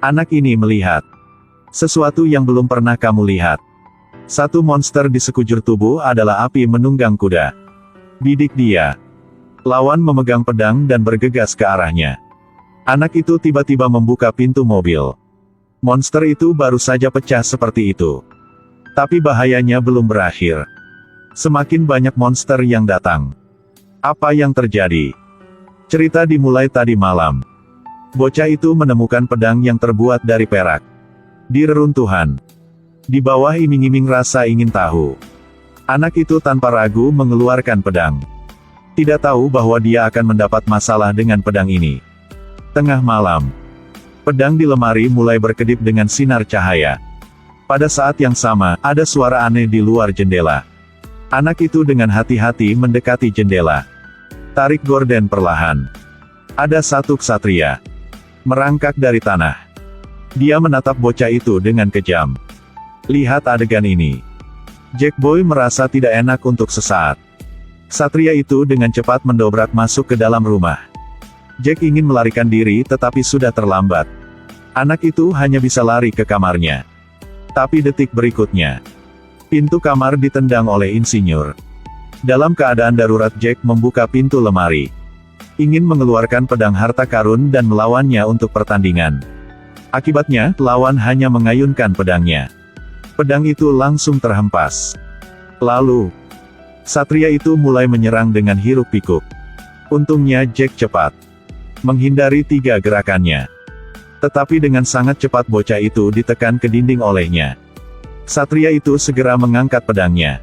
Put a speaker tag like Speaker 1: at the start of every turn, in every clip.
Speaker 1: Anak ini melihat sesuatu yang belum pernah kamu lihat. Satu monster di sekujur tubuh adalah api menunggang kuda. Bidik dia. Lawan memegang pedang dan bergegas ke arahnya. Anak itu tiba-tiba membuka pintu mobil. Monster itu baru saja pecah seperti itu. Tapi bahayanya belum berakhir. Semakin banyak monster yang datang. Apa yang terjadi? Cerita dimulai tadi malam. Bocah itu menemukan pedang yang terbuat dari perak. Di reruntuhan. Di bawah iming-iming rasa ingin tahu. Anak itu tanpa ragu mengeluarkan pedang. Tidak tahu bahwa dia akan mendapat masalah dengan pedang ini. Tengah malam. Pedang di lemari mulai berkedip dengan sinar cahaya. Pada saat yang sama, ada suara aneh di luar jendela. Anak itu dengan hati-hati mendekati jendela. Tarik gorden perlahan. Ada satu ksatria. Merangkak dari tanah. Dia menatap bocah itu dengan kejam. Lihat adegan ini. Jack Boy merasa tidak enak untuk sesaat. Ksatria itu dengan cepat mendobrak masuk ke dalam rumah. Jack ingin melarikan diri tetapi sudah terlambat. Anak itu hanya bisa lari ke kamarnya. Tapi detik berikutnya, pintu kamar ditendang oleh insinyur. Dalam keadaan darurat Jack membuka pintu lemari. Ingin mengeluarkan pedang harta karun dan melawannya untuk pertandingan. Akibatnya, lawan hanya mengayunkan pedangnya. Pedang itu langsung terhempas. Lalu, Satria itu mulai menyerang dengan hiruk-pikuk. Untungnya Jack cepat menghindari 3 gerakannya. Tetapi dengan sangat cepat bocah itu ditekan ke dinding olehnya. Satria itu segera mengangkat pedangnya.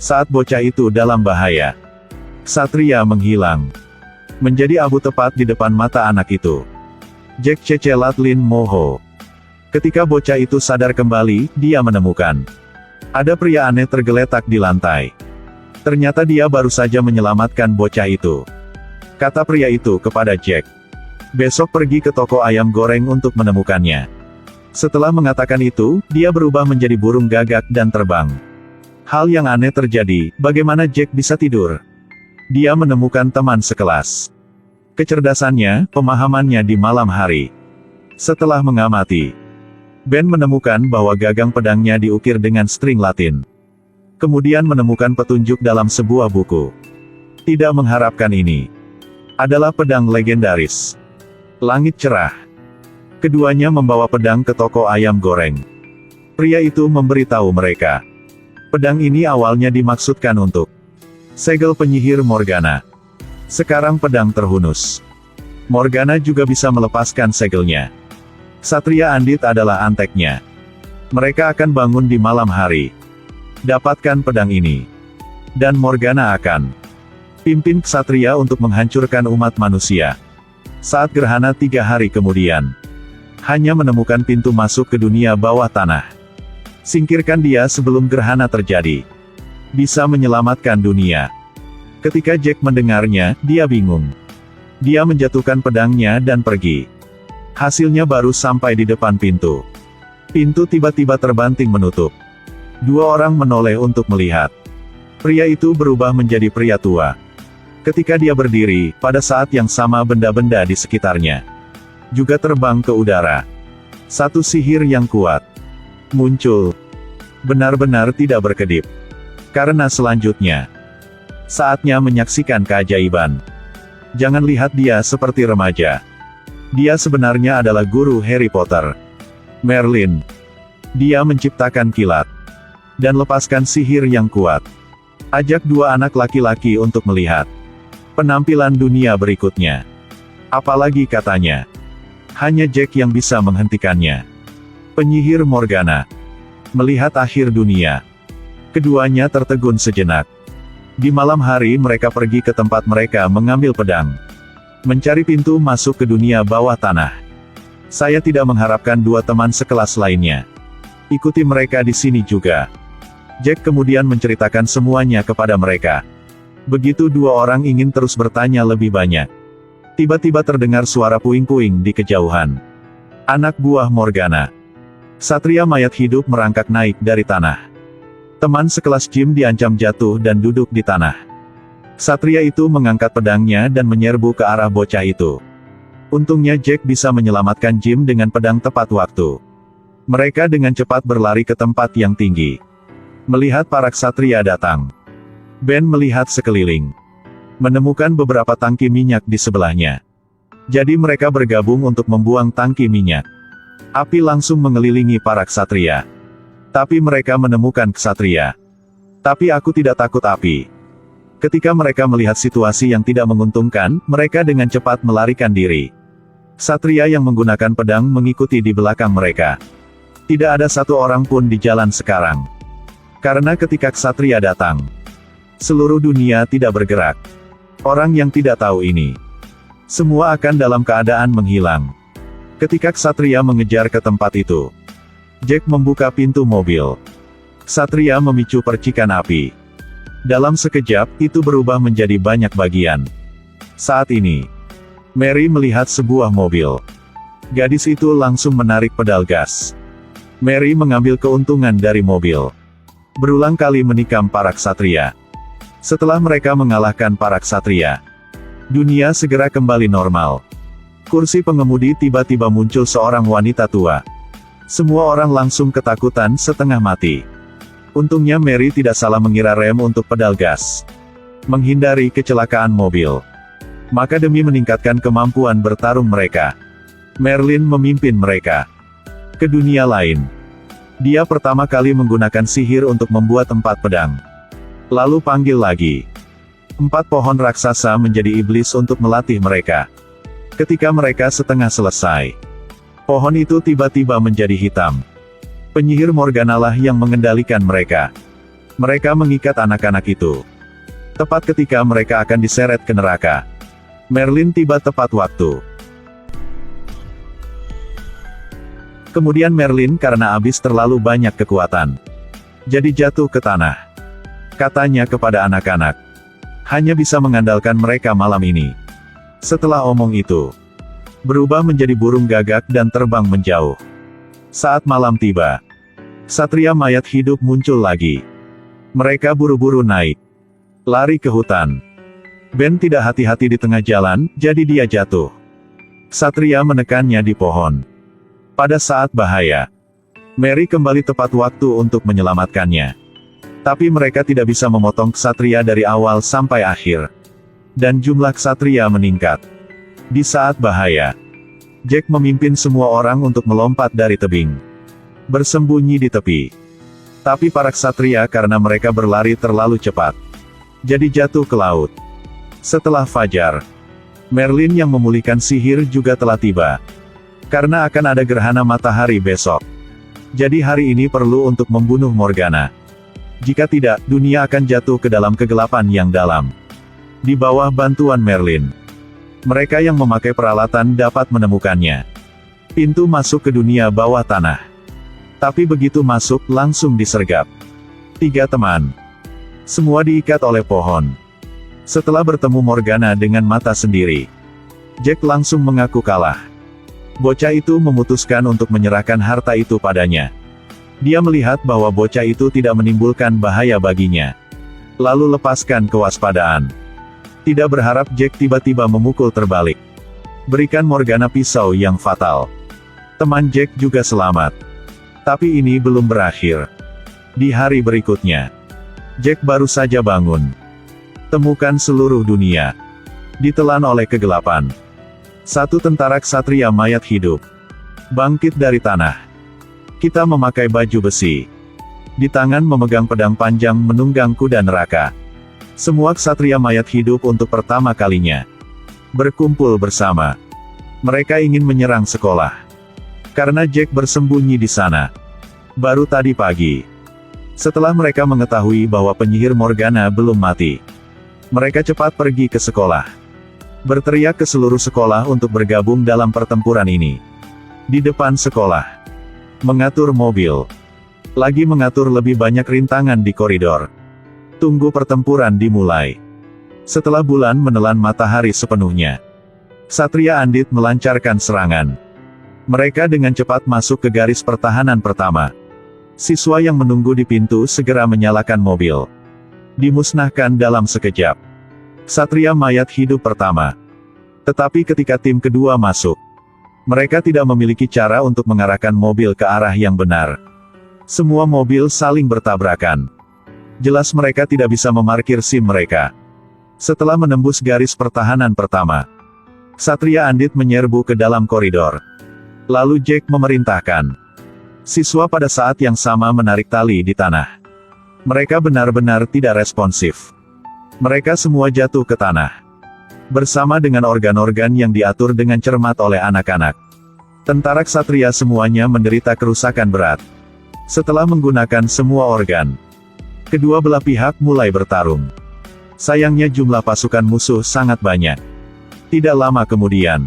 Speaker 1: Saat bocah itu dalam bahaya, Satria menghilang. Menjadi abu tepat di depan mata anak itu. Jack cecelat Lin Moho. Ketika bocah itu sadar kembali, dia menemukan ada pria aneh tergeletak di lantai. Ternyata dia baru saja menyelamatkan bocah itu. Kata pria itu kepada Jack. Besok pergi ke toko ayam goreng untuk menemukannya. Setelah mengatakan itu, dia berubah menjadi burung gagak dan terbang. Hal yang aneh terjadi, bagaimana Jack bisa tidur? Dia menemukan teman sekelas. Kecerdasannya, pemahamannya di malam hari. Setelah mengamati, Ben menemukan bahwa gagang pedangnya diukir dengan string Latin. Kemudian menemukan petunjuk dalam sebuah buku. Tidak mengharapkan ini adalah pedang legendaris. Langit cerah. Keduanya membawa pedang ke toko ayam goreng. Pria itu memberitahu mereka. Pedang ini awalnya dimaksudkan untuk segel penyihir Morgana. Sekarang pedang terhunus. Morgana juga bisa melepaskan segelnya. Satria Andit adalah anteknya. Mereka akan bangun di malam hari. Dapatkan pedang ini. Dan Morgana akan pimpin ksatria untuk menghancurkan umat manusia. Saat gerhana 3 hari kemudian, hanya menemukan pintu masuk ke dunia bawah tanah. Singkirkan dia sebelum gerhana terjadi. Bisa menyelamatkan dunia. Ketika Jack mendengarnya, dia bingung. Dia menjatuhkan pedangnya dan pergi. Hasilnya baru sampai di depan pintu. Pintu tiba-tiba terbanting menutup. 2 orang menoleh untuk melihat. Pria itu berubah menjadi pria tua. Ketika dia berdiri, pada saat yang sama benda-benda di sekitarnya juga terbang ke udara. Satu sihir yang kuat muncul. Benar-benar tidak berkedip. Karena selanjutnya, saatnya menyaksikan keajaiban. Jangan lihat dia seperti remaja. Dia sebenarnya adalah guru Harry Potter. Merlin. Dia menciptakan kilat. Dan lepaskan sihir yang kuat. Ajak 2 anak laki-laki untuk melihat penampilan dunia berikutnya. Apalagi katanya, hanya Jack yang bisa menghentikannya. Penyihir Morgana. Melihat akhir dunia. Keduanya tertegun sejenak. Di malam hari mereka pergi ke tempat mereka mengambil pedang. Mencari pintu masuk ke dunia bawah tanah. Saya tidak mengharapkan 2 teman sekelas lainnya. Ikuti mereka di sini juga. Jack kemudian menceritakan semuanya kepada mereka. Begitu 2 orang ingin terus bertanya lebih banyak. Tiba-tiba terdengar suara puing-puing di kejauhan. Anak buah Morgana. Satria mayat hidup merangkak naik dari tanah. Teman sekelas Jim diancam jatuh dan duduk di tanah. Satria itu mengangkat pedangnya dan menyerbu ke arah bocah itu. Untungnya Jack bisa menyelamatkan Jim dengan pedang tepat waktu. Mereka dengan cepat berlari ke tempat yang tinggi. Melihat para ksatria datang, Ben melihat sekeliling. Menemukan beberapa tangki minyak di sebelahnya. Jadi mereka bergabung untuk membuang tangki minyak. Api langsung mengelilingi para ksatria. Tapi mereka menemukan ksatria. Tapi aku tidak takut api. Ketika mereka melihat situasi yang tidak menguntungkan, mereka dengan cepat melarikan diri. Ksatria yang menggunakan pedang mengikuti di belakang mereka. Tidak ada satu orang pun di jalan sekarang. Karena ketika ksatria datang, seluruh dunia tidak bergerak. Orang yang tidak tahu ini, semua akan dalam keadaan menghilang. Ketika ksatria mengejar ke tempat itu, Jack membuka pintu mobil. Ksatria memicu percikan api. Dalam sekejap, itu berubah menjadi banyak bagian. Saat ini, Mary melihat sebuah mobil. Gadis itu langsung menarik pedal gas. Mary mengambil keuntungan dari mobil. Berulang kali menikam para ksatria. Setelah mereka mengalahkan para ksatria, dunia segera kembali normal. Kursi pengemudi tiba-tiba muncul seorang wanita tua. Semua orang langsung ketakutan setengah mati. Untungnya Mary tidak salah mengira rem untuk pedal gas. Menghindari kecelakaan mobil. Maka demi meningkatkan kemampuan bertarung mereka, Merlin memimpin mereka ke dunia lain. Dia pertama kali menggunakan sihir untuk membuat 4 pedang. Lalu panggil lagi 4 pohon raksasa menjadi iblis untuk melatih mereka. Ketika mereka setengah selesai, pohon itu tiba-tiba menjadi hitam. Penyihir Morgana lah yang mengendalikan mereka. Mereka mengikat anak-anak itu. Tepat ketika mereka akan diseret ke neraka, Merlin tiba tepat waktu. Kemudian Merlin karena habis terlalu banyak kekuatan, jadi jatuh ke tanah. Katanya kepada anak-anak, hanya bisa mengandalkan mereka malam ini. Setelah omong itu, berubah menjadi burung gagak dan terbang menjauh. Saat malam tiba, ksatria mayat hidup muncul lagi. Mereka buru-buru naik, lari ke hutan. Ben tidak hati-hati di tengah jalan, jadi dia jatuh. Ksatria menekannya di pohon. Pada saat bahaya, Mary kembali tepat waktu untuk menyelamatkannya. Tapi mereka tidak bisa memotong ksatria dari awal sampai akhir. Dan jumlah ksatria meningkat. Di saat bahaya, Jack memimpin semua orang untuk melompat dari tebing. Bersembunyi di tepi. Tapi para ksatria karena mereka berlari terlalu cepat, jadi jatuh ke laut. Setelah fajar, Merlin yang memulihkan sihir juga telah tiba. Karena akan ada gerhana matahari besok. Jadi hari ini perlu untuk membunuh Morgana. Jika tidak, dunia akan jatuh ke dalam kegelapan yang dalam. Di bawah bantuan Merlin, mereka yang memakai peralatan dapat menemukannya. Pintu masuk ke dunia bawah tanah. Tapi begitu masuk, langsung disergap 3 teman. Semua diikat oleh pohon. Setelah bertemu Morgana dengan mata sendiri, Jack langsung mengaku kalah. Bocah itu memutuskan untuk menyerahkan harta itu padanya. Dia melihat bahwa bocah itu tidak menimbulkan bahaya baginya. Lalu lepaskan kewaspadaan. Tidak berharap Jack tiba-tiba memukul terbalik. Berikan Morgana pisau yang fatal. Teman Jack juga selamat. Tapi ini belum berakhir. Di hari berikutnya, Jack baru saja bangun. Temukan seluruh dunia ditelan oleh kegelapan. 1 tentara ksatria mayat hidup bangkit dari tanah. Kita memakai baju besi. Di tangan memegang pedang panjang menunggang kuda neraka. Semua ksatria mayat hidup untuk pertama kalinya berkumpul bersama. Mereka ingin menyerang sekolah. Karena Jack bersembunyi di sana baru tadi pagi. Setelah mereka mengetahui bahwa penyihir Morgana belum mati, mereka cepat pergi ke sekolah. Berteriak ke seluruh sekolah untuk bergabung dalam pertempuran ini. Di depan sekolah, mengatur mobil. Lagi mengatur lebih banyak rintangan di koridor. Tunggu pertempuran dimulai. Setelah bulan menelan matahari sepenuhnya, Ksatria Andit melancarkan serangan. Mereka dengan cepat masuk ke garis pertahanan pertama. Siswa yang menunggu di pintu segera menyalakan mobil. Dimusnahkan dalam sekejap. Ksatria mayat hidup pertama Tetapi ketika tim kedua masuk, mereka tidak memiliki cara untuk mengarahkan mobil ke arah yang benar. Semua mobil saling bertabrakan. Jelas mereka tidak bisa memarkir SIM mereka. Setelah menembus garis pertahanan pertama, Ksatria Andit menyerbu ke dalam koridor. Lalu Jack memerintahkan siswa pada saat yang sama menarik tali di tanah. Mereka benar-benar tidak responsif. Mereka semua jatuh ke tanah. Bersama dengan organ-organ yang diatur dengan cermat oleh anak-anak. Tentara ksatria semuanya menderita kerusakan berat. Setelah menggunakan semua organ, kedua belah pihak mulai bertarung. Sayangnya jumlah pasukan musuh sangat banyak. Tidak lama kemudian,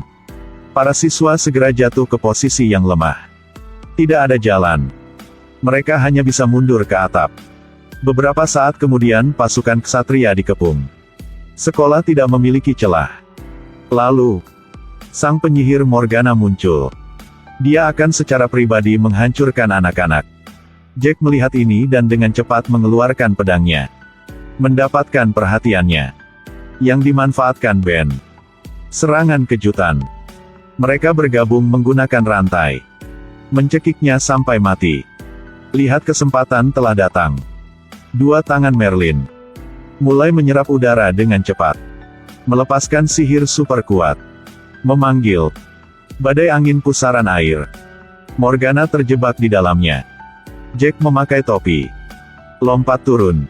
Speaker 1: para siswa segera jatuh ke posisi yang lemah. Tidak ada jalan. Mereka hanya bisa mundur ke atap. Beberapa saat kemudian pasukan ksatria dikepung. Sekolah tidak memiliki celah. Lalu, sang penyihir Morgana muncul. Dia akan secara pribadi menghancurkan anak-anak. Jack melihat ini dan dengan cepat mengeluarkan pedangnya. Mendapatkan perhatiannya. Yang dimanfaatkan Ben. Serangan kejutan. Mereka bergabung menggunakan rantai. Mencekiknya sampai mati. Lihat kesempatan telah datang. Dua tangan Merlin mulai menyerap udara dengan cepat. Melepaskan sihir super kuat. Memanggil badai angin pusaran air. Morgana terjebak di dalamnya. Jack memakai topi. Lompat turun.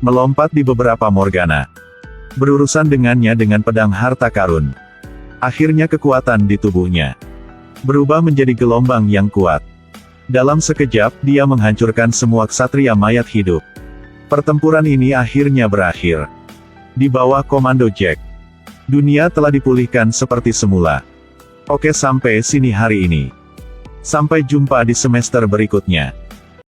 Speaker 1: Melompat di beberapa Morgana. Berurusan dengannya dengan pedang harta karun. Akhirnya kekuatan di tubuhnya berubah menjadi gelombang yang kuat. Dalam sekejap, dia menghancurkan semua ksatria mayat hidup. Pertempuran ini akhirnya berakhir. Di bawah komando Jack, dunia telah dipulihkan seperti semula. Oke, sampai sini hari ini. Sampai jumpa di semester berikutnya.